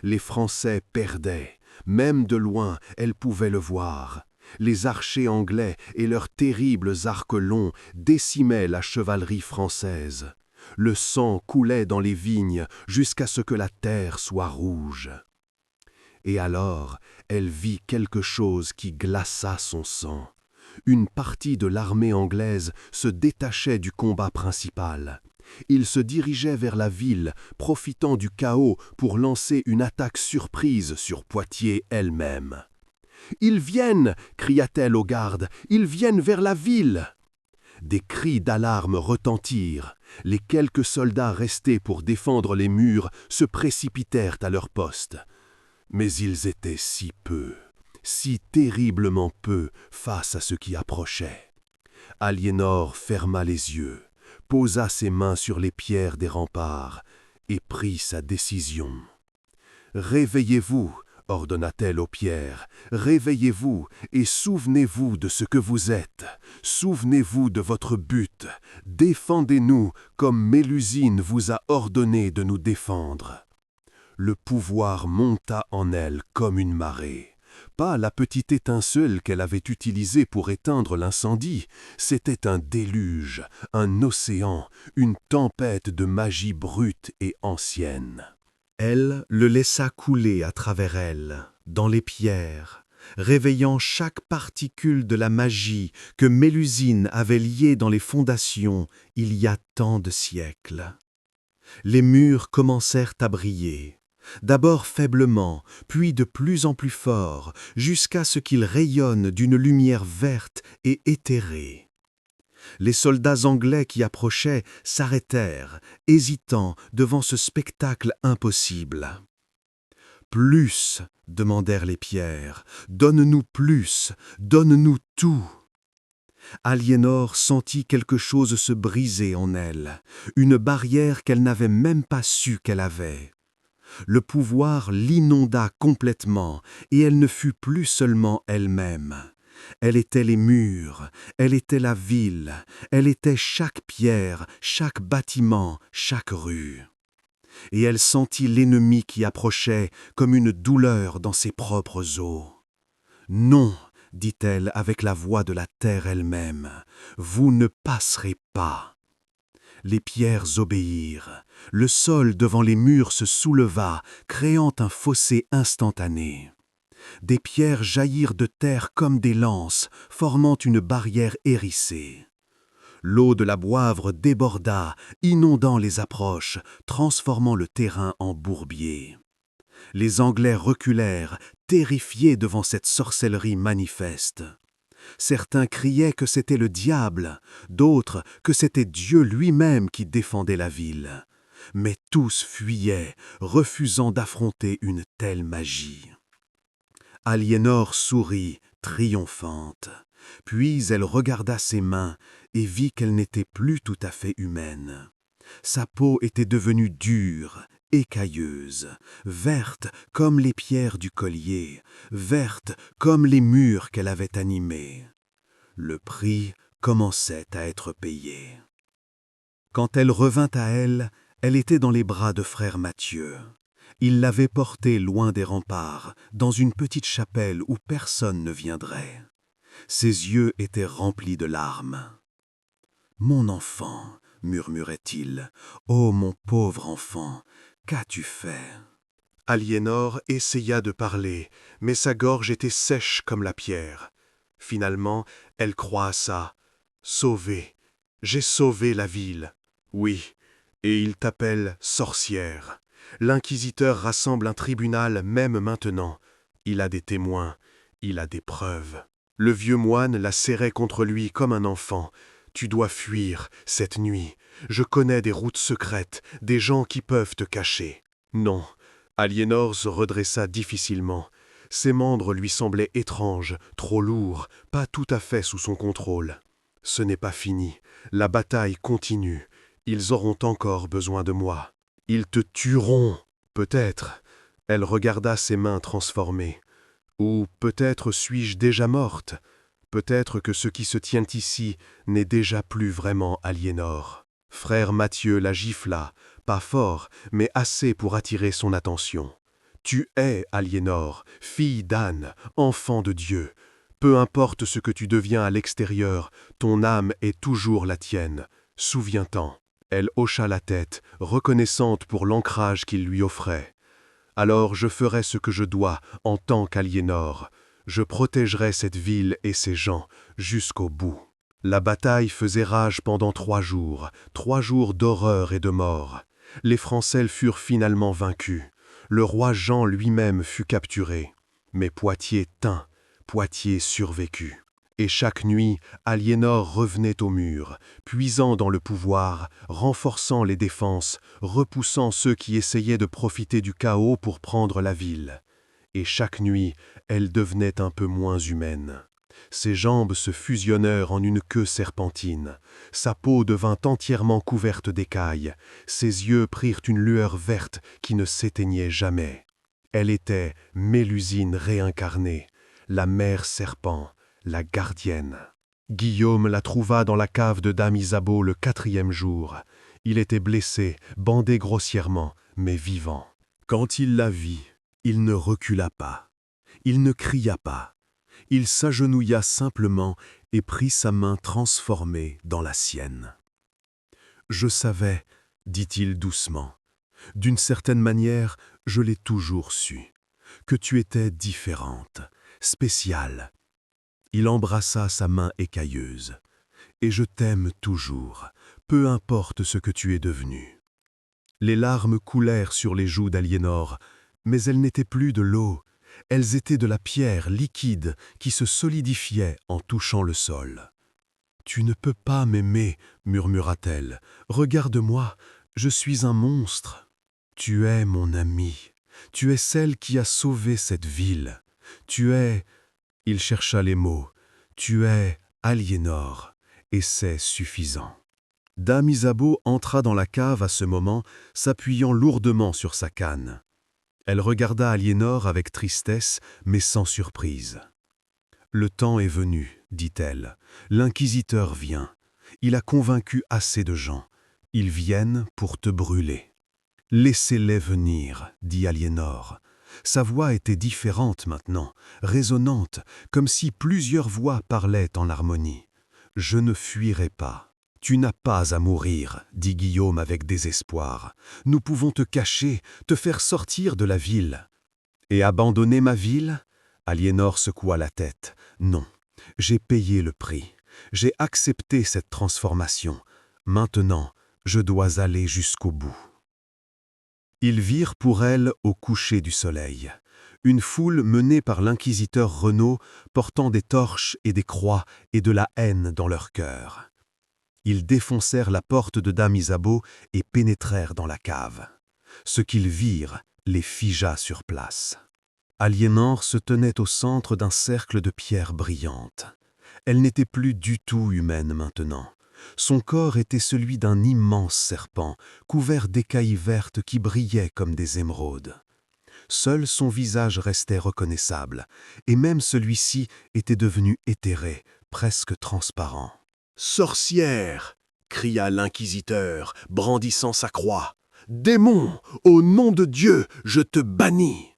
Les Français perdaient, même de loin, elle pouvait le voir. Les archers anglais et leurs terribles arcs longs décimaient la chevalerie française. Le sang coulait dans les vignes jusqu'à ce que la terre soit rouge. Et alors, elle vit quelque chose qui glaça son sang. Une partie de l'armée anglaise se détachait du combat principal. Ils se dirigeaient vers la ville, profitant du chaos pour lancer une attaque surprise sur Poitiers elle-même. « Ils viennent !» cria-t-elle aux gardes. « Ils viennent vers la ville !» Des cris d'alarme retentirent. Les quelques soldats restés pour défendre les murs se précipitèrent à leur poste. Mais ils étaient si peu, si terriblement peu face à ce qui approchait. Aliénor ferma les yeux, posa ses mains sur les pierres des remparts et prit sa décision. « Réveillez-vous » ordonna-t-elle aux pierres, « réveillez-vous et souvenez-vous de ce que vous êtes. Souvenez-vous de votre but. Défendez-nous comme Mélusine vous a ordonné de nous défendre. » Le pouvoir monta en elle comme une marée. Pas la petite étincelle qu'elle avait utilisée pour éteindre l'incendie, c'était un déluge, un océan, une tempête de magie brute et ancienne. Elle le laissa couler à travers elle, dans les pierres, réveillant chaque particule de la magie que Mélusine avait liée dans les fondations il y a tant de siècles. Les murs commencèrent à briller. d'abord faiblement, puis de plus en plus fort, jusqu'à ce qu'il rayonne d'une lumière verte et éthérée. Les soldats anglais qui approchaient s'arrêtèrent, hésitants devant ce spectacle impossible. « Plus !» demandèrent les pierres. « Donne-nous plus, donne-nous tout !» Aliénor sentit quelque chose se briser en elle, une barrière qu'elle n'avait même pas su qu'elle avait. Le pouvoir l'inonda complètement, et elle ne fut plus seulement elle-même. Elle était les murs, elle était la ville, elle était chaque pierre, chaque bâtiment, chaque rue. Et elle sentit l'ennemi qui approchait comme une douleur dans ses propres os. « Non !» dit-elle avec la voix de la terre elle-même, « vous ne passerez pas. » Les pierres obéirent. Le sol devant les murs se souleva, créant un fossé instantané. Des pierres jaillirent de terre comme des lances, formant une barrière hérissée. L'eau de la Boivre déborda, inondant les approches, transformant le terrain en bourbier. Les Anglais reculèrent, terrifiés devant cette sorcellerie manifeste. Certains criaient que c'était le diable, d'autres que c'était Dieu lui-même qui défendait la ville. Mais tous fuyaient, refusant d'affronter une telle magie. Aliénor sourit, triomphante. Puis elle regarda ses mains et vit qu'elle n'était plus tout à fait humaine. Sa peau était devenue dure, écailleuse, verte comme les pierres du collier, verte comme les murs qu'elle avait animés. Le prix commençait à être payé. Quand elle revint à elle, elle était dans les bras de frère Mathieu. Il l'avait portée loin des remparts, dans une petite chapelle où personne ne viendrait. Ses yeux étaient remplis de larmes. « Mon enfant !» murmurait-il. « Oh, mon pauvre enfant, qu'as-tu fait ?» Aliénor essaya de parler, mais sa gorge était sèche comme la pierre. Finalement, elle croassa. « Sauvé, j'ai sauvé la ville. Oui, et il t'appelle sorcière. L'inquisiteur rassemble un tribunal même maintenant. Il a des témoins, il a des preuves. » Le vieux moine la serrait contre lui comme un enfant. « Tu dois fuir cette nuit. Je connais des routes secrètes, des gens qui peuvent te cacher. » Non. Aliénor se redressa difficilement. Ses membres lui semblaient étranges, trop lourds, pas tout à fait sous son contrôle. « Ce n'est pas fini. La bataille continue. Ils auront encore besoin de moi. Ils te tueront, peut-être. » Elle regarda ses mains transformées. « Ou peut-être suis-je déjà morte. Peut-être que ce qui se tient ici n'est déjà plus vraiment Aliénor. » Frère Mathieu la gifla, pas fort, mais assez pour attirer son attention. « Tu es Aliénor, fille d'Anne, enfant de Dieu. Peu importe ce que tu deviens à l'extérieur, ton âme est toujours la tienne. Souviens-t'en. » Elle hocha la tête, reconnaissante pour l'ancrage qu'il lui offrait. « Alors je ferai ce que je dois en tant qu'Aliénor. Je protégerai cette ville et ses gens jusqu'au bout. » La bataille faisait rage pendant 3 jours d'horreur et de mort. Les Français furent finalement vaincus. Le roi Jean lui-même fut capturé. Mais Poitiers tint, Poitiers survécut. Et chaque nuit, Aliénor revenait au mur, puisant dans le pouvoir, renforçant les défenses, repoussant ceux qui essayaient de profiter du chaos pour prendre la ville. Et chaque nuit, elle devenait un peu moins humaine. Ses jambes se fusionnèrent en une queue serpentine. Sa peau devint entièrement couverte d'écailles. Ses yeux prirent une lueur verte qui ne s'éteignait jamais. Elle était Mélusine réincarnée, la mère serpent, la gardienne. Guillaume la trouva dans la cave de Dame Isabeau le 4e jour. Il était blessé, bandé grossièrement, mais vivant. Quand il la vit, il ne recula pas. Il ne cria pas. Il s'agenouilla simplement et prit sa main transformée dans la sienne. « Je savais, dit-il doucement, d'une certaine manière, je l'ai toujours su, que tu étais différente, spéciale. » Il embrassa sa main écailleuse. « Et je t'aime toujours, peu importe ce que tu es devenu. » Les larmes coulèrent sur les joues d'Aliénor, mais elles n'étaient plus de l'eau, elles étaient de la pierre liquide qui se solidifiait en touchant le sol. « Tu ne peux pas m'aimer, murmura-t-elle. Regarde-moi, je suis un monstre. Tu es mon amie. Tu es celle qui a sauvé cette ville. Tu es... » Il chercha les mots. « Tu es Aliénor, et c'est suffisant. » Dame Isabeau entra dans la cave à ce moment, s'appuyant lourdement sur sa canne. Elle regarda Aliénor avec tristesse, mais sans surprise. « Le temps est venu, dit-elle. L'inquisiteur vient. Il a convaincu assez de gens. Ils viennent pour te brûler. »« Laissez-les venir, dit Aliénor. Sa voix était différente maintenant, résonnante, comme si plusieurs voix parlaient en harmonie. « Je ne fuirai pas. »« Tu n'as pas à mourir, dit Guillaume avec désespoir. Nous pouvons te cacher, te faire sortir de la ville. »« Et abandonner ma ville ?» Aliénor secoua la tête. « Non, j'ai payé le prix. J'ai accepté cette transformation. Maintenant, je dois aller jusqu'au bout. » Ils virent pour elle au coucher du soleil. Une foule menée par l'inquisiteur Renaud, portant des torches et des croix et de la haine dans leur cœur. Ils défoncèrent la porte de Dame Isabeau et pénétrèrent dans la cave. Ce qu'ils virent les figea sur place. Aliénor se tenait au centre d'un cercle de pierres brillantes. Elle n'était plus du tout humaine maintenant. Son corps était celui d'un immense serpent, couvert d'écailles vertes qui brillaient comme des émeraudes. Seul son visage restait reconnaissable, et même celui-ci était devenu éthéré, presque transparent. « Sorcière !» cria l'inquisiteur, brandissant sa croix. « Démon, au nom de Dieu, je te bannis !»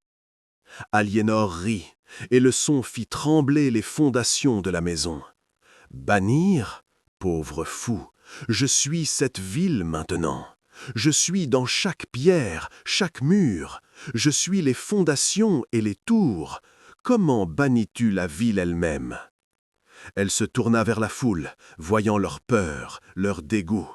Aliénor rit, et le son fit trembler les fondations de la maison. « Bannir ? Pauvre fou, je suis cette ville maintenant. Je suis dans chaque pierre, chaque mur. Je suis les fondations et les tours. Comment bannis-tu la ville elle-même » Elle se tourna vers la foule, voyant leur peur, leur dégoût.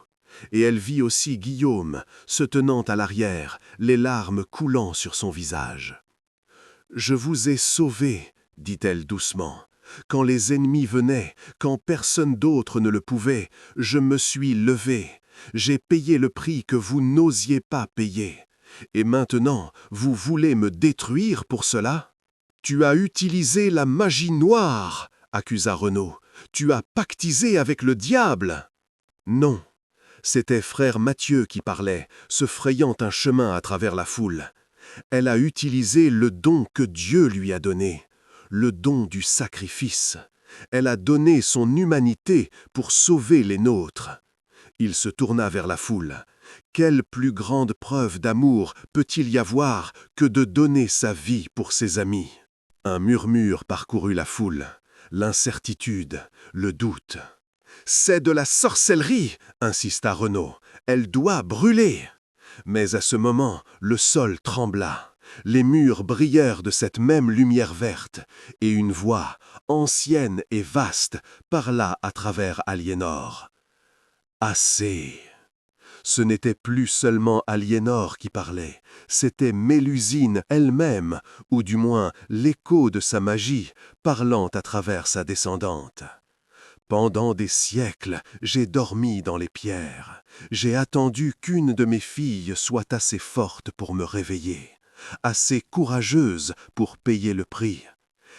Et elle vit aussi Guillaume, se tenant à l'arrière, les larmes coulant sur son visage. « Je vous ai sauvé, dit-elle doucement. Quand les ennemis venaient, quand personne d'autre ne le pouvait, je me suis levé. J'ai payé le prix que vous n'osiez pas payer. Et maintenant, vous voulez me détruire pour cela ? Tu as utilisé la magie noire, accusa Renaud. Tu as pactisé avec le diable. Non, c'était frère Mathieu qui parlait, se frayant un chemin à travers la foule. Elle a utilisé le don que Dieu lui a donné. Le don du sacrifice. Elle a donné son humanité pour sauver les nôtres. Il se tourna vers la foule. Quelle plus grande preuve d'amour peut-il y avoir que de donner sa vie pour ses amis ? Un murmure parcourut la foule, l'incertitude, le doute. « C'est de la sorcellerie !» insista Renaud. « Elle doit brûler !» Mais à ce moment, le sol trembla. Les murs brillèrent de cette même lumière verte, et une voix, ancienne et vaste, parla à travers Aliénor. « Assez !» Ce n'était plus seulement Aliénor qui parlait, c'était Mélusine elle-même, ou du moins l'écho de sa magie, parlant à travers sa descendante. Pendant des siècles, j'ai dormi dans les pierres. J'ai attendu qu'une de mes filles soit assez forte pour me réveiller, assez courageuse pour payer le prix.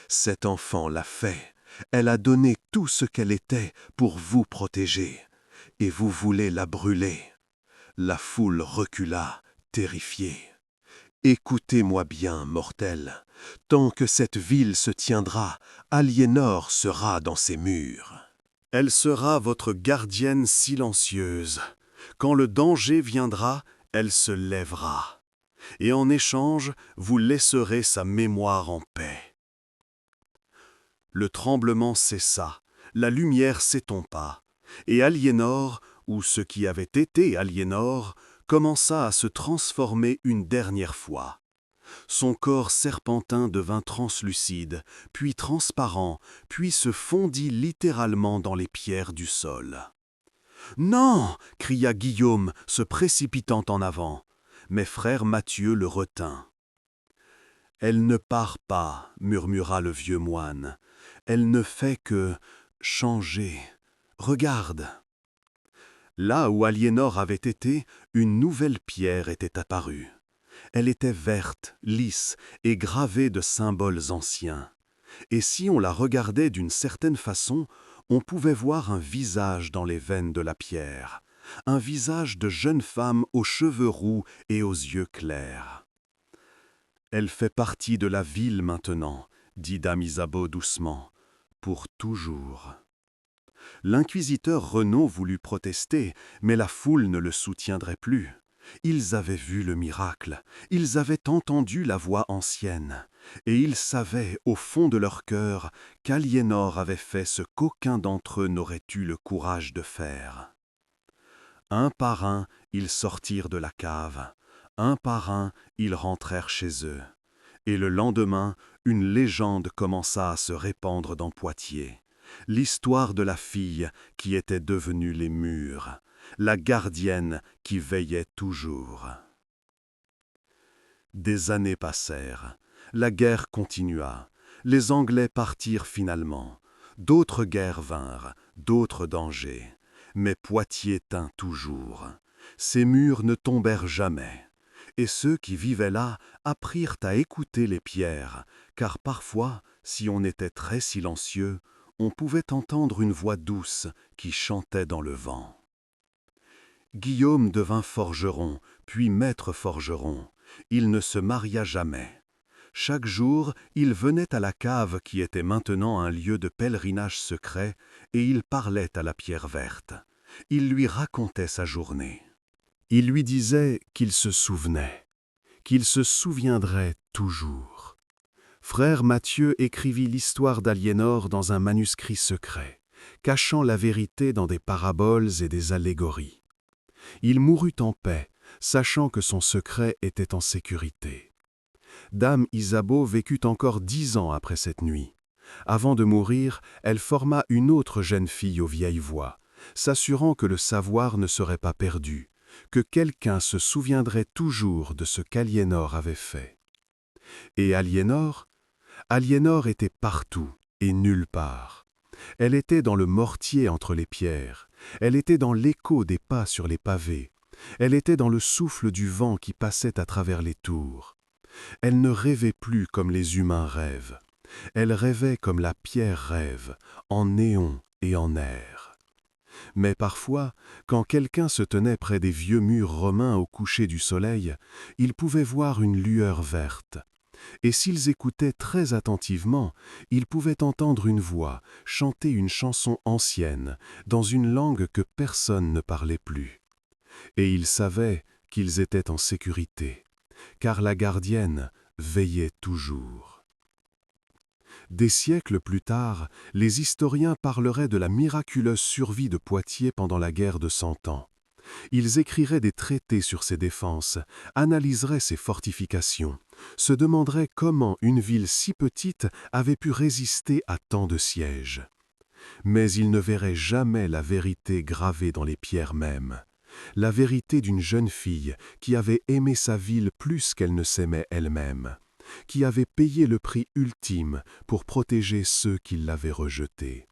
Cette enfant l'a fait. Elle a donné tout ce qu'elle était pour vous protéger. Et vous voulez la brûler. La foule recula, terrifiée. Écoutez-moi bien, mortels. Tant que cette ville se tiendra, Aliénor sera dans ses murs. Elle sera votre gardienne silencieuse. Quand le danger viendra, elle se lèvera. Et en échange, vous laisserez sa mémoire en paix. Le tremblement cessa, la lumière s'étompa, et Aliénor, ou ce qui avait été Aliénor, commença à se transformer une dernière fois. Son corps serpentin devint translucide, puis transparent, puis se fondit littéralement dans les pierres du sol. « Non !» cria Guillaume, se précipitant en avant. mais frère Mathieu le retint. « Elle ne part pas, murmura le vieux moine. Elle ne fait que changer. Regarde. » Là où Aliénor avait été, une nouvelle pierre était apparue. Elle était verte, lisse et gravée de symboles anciens. Et si on la regardait d'une certaine façon, on pouvait voir un visage dans les veines de la pierre, un visage de jeune femme aux cheveux roux et aux yeux clairs. « Elle fait partie de la ville maintenant, » dit dame Isabeau doucement, « pour toujours. » L'inquisiteur Renaud voulut protester, mais la foule ne le soutiendrait plus. Ils avaient vu le miracle, ils avaient entendu la voix ancienne, et ils savaient au fond de leur cœur qu'Aliénor avait fait ce qu'aucun d'entre eux n'aurait eu le courage de faire. Un par un, ils sortirent de la cave, un par un, ils rentrèrent chez eux. Et le lendemain, une légende commença à se répandre dans Poitiers. L'histoire de la fille qui était devenue les murs, la gardienne qui veillait toujours. Des années passèrent, la guerre continua, les Anglais partirent finalement, d'autres guerres vinrent, d'autres dangers, mais Poitiers tint toujours. Ses murs ne tombèrent jamais, et ceux qui vivaient là apprirent à écouter les pierres, car parfois, si on était très silencieux, on pouvait entendre une voix douce qui chantait dans le vent. Guillaume devint forgeron, puis maître forgeron. Il ne se maria jamais. Chaque jour, il venait à la cave qui était maintenant un lieu de pèlerinage secret, et il parlait à la pierre verte. Il lui racontait sa journée. Il lui disait qu'il se souvenait, qu'il se souviendrait toujours. Frère Mathieu écrivit l'histoire d'Aliénor dans un manuscrit secret, cachant la vérité dans des paraboles et des allégories. Il mourut en paix, sachant que son secret était en sécurité. Dame Isabeau vécut encore 10 ans après cette nuit. Avant de mourir, elle forma une autre jeune fille aux vieilles voix, s'assurant que le savoir ne serait pas perdu, que quelqu'un se souviendrait toujours de ce qu'Aliénor avait fait. Et Aliénor était partout et nulle part. Elle était dans le mortier entre les pierres, elle était dans l'écho des pas sur les pavés, elle était dans le souffle du vent qui passait à travers les tours. Elle ne rêvait plus comme les humains rêvent, elle rêvait comme la pierre rêve, en néon et en air. Mais parfois, quand quelqu'un se tenait près des vieux murs romains au coucher du soleil, il pouvait voir une lueur verte. Et s'ils écoutaient très attentivement, ils pouvaient entendre une voix chanter une chanson ancienne, dans une langue que personne ne parlait plus. Et ils savaient qu'ils étaient en sécurité, car la gardienne veillait toujours. Des siècles plus tard, les historiens parleraient de la miraculeuse survie de Poitiers pendant la guerre de 100 ans. Ils écriraient des traités sur ses défenses, analyseraient ses fortifications, se demanderaient comment une ville si petite avait pu résister à tant de sièges. Mais ils ne verraient jamais la vérité gravée dans les pierres mêmes, la vérité d'une jeune fille qui avait aimé sa ville plus qu'elle ne s'aimait elle-même, qui avait payé le prix ultime pour protéger ceux qui l'avaient rejetée.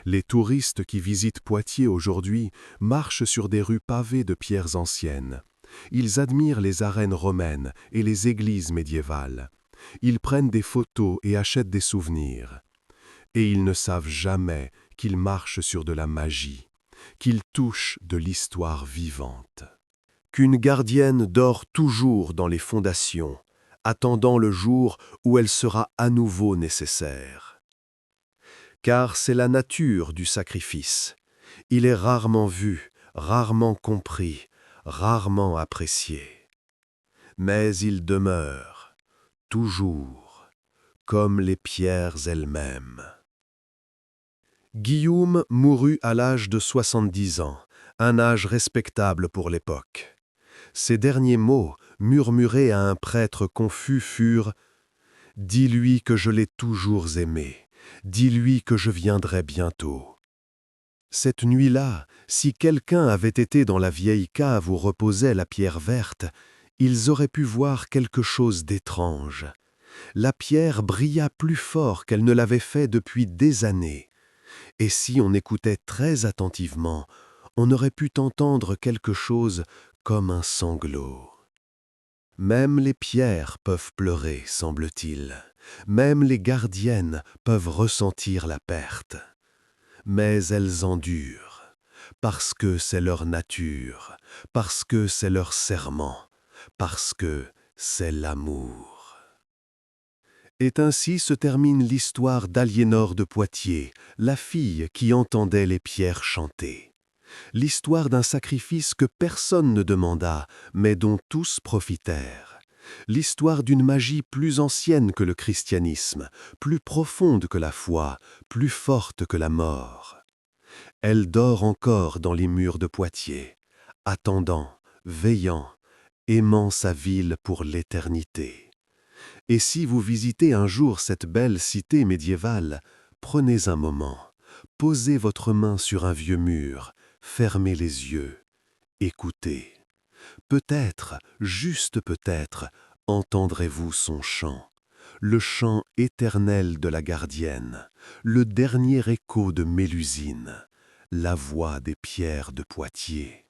Les touristes qui visitent Poitiers aujourd'hui marchent sur des rues pavées de pierres anciennes. Ils admirent les arènes romaines et les églises médiévales. Ils prennent des photos et achètent des souvenirs. Et ils ne savent jamais qu'ils marchent sur de la magie, qu'ils touchent de l'histoire vivante. Qu'une gardienne dort toujours dans les fondations, attendant le jour où elle sera à nouveau nécessaire. Car c'est la nature du sacrifice. Il est rarement vu, rarement compris, rarement apprécié. Mais il demeure, toujours, comme les pierres elles-mêmes. Guillaume mourut à l'âge de 70 ans, un âge respectable pour l'époque. Ses derniers mots, murmurés à un prêtre confus, furent « Dis-lui que je l'ai toujours aimé. Dis-lui que je viendrai bientôt. » Cette nuit-là, si quelqu'un avait été dans la vieille cave où reposait la pierre verte, Ils auraient pu voir quelque chose d'étrange. La pierre brilla plus fort qu'elle ne l'avait fait depuis des années. Et si on écoutait très attentivement, on aurait pu entendre quelque chose comme un sanglot. Même les pierres peuvent pleurer, semble-t-il. Même les gardiennes peuvent ressentir la perte. Mais elles endurent, parce que c'est leur nature, parce que c'est leur serment, parce que c'est l'amour. Et ainsi se termine l'histoire d'Aliénor de Poitiers, la fille qui entendait les pierres chanter. L'histoire d'un sacrifice que personne ne demanda, mais dont tous profitèrent. L'histoire d'une magie plus ancienne que le christianisme, plus profonde que la foi, plus forte que la mort. Elle dort encore dans les murs de Poitiers, attendant, veillant, aimant sa ville pour l'éternité. Et si vous visitez un jour cette belle cité médiévale, prenez un moment, posez votre main sur un vieux mur, fermez les yeux, écoutez. Peut-être, juste peut-être, entendrez-vous son chant, le chant éternel de la gardienne, le dernier écho de Mélusine, la voix des pierres de Poitiers.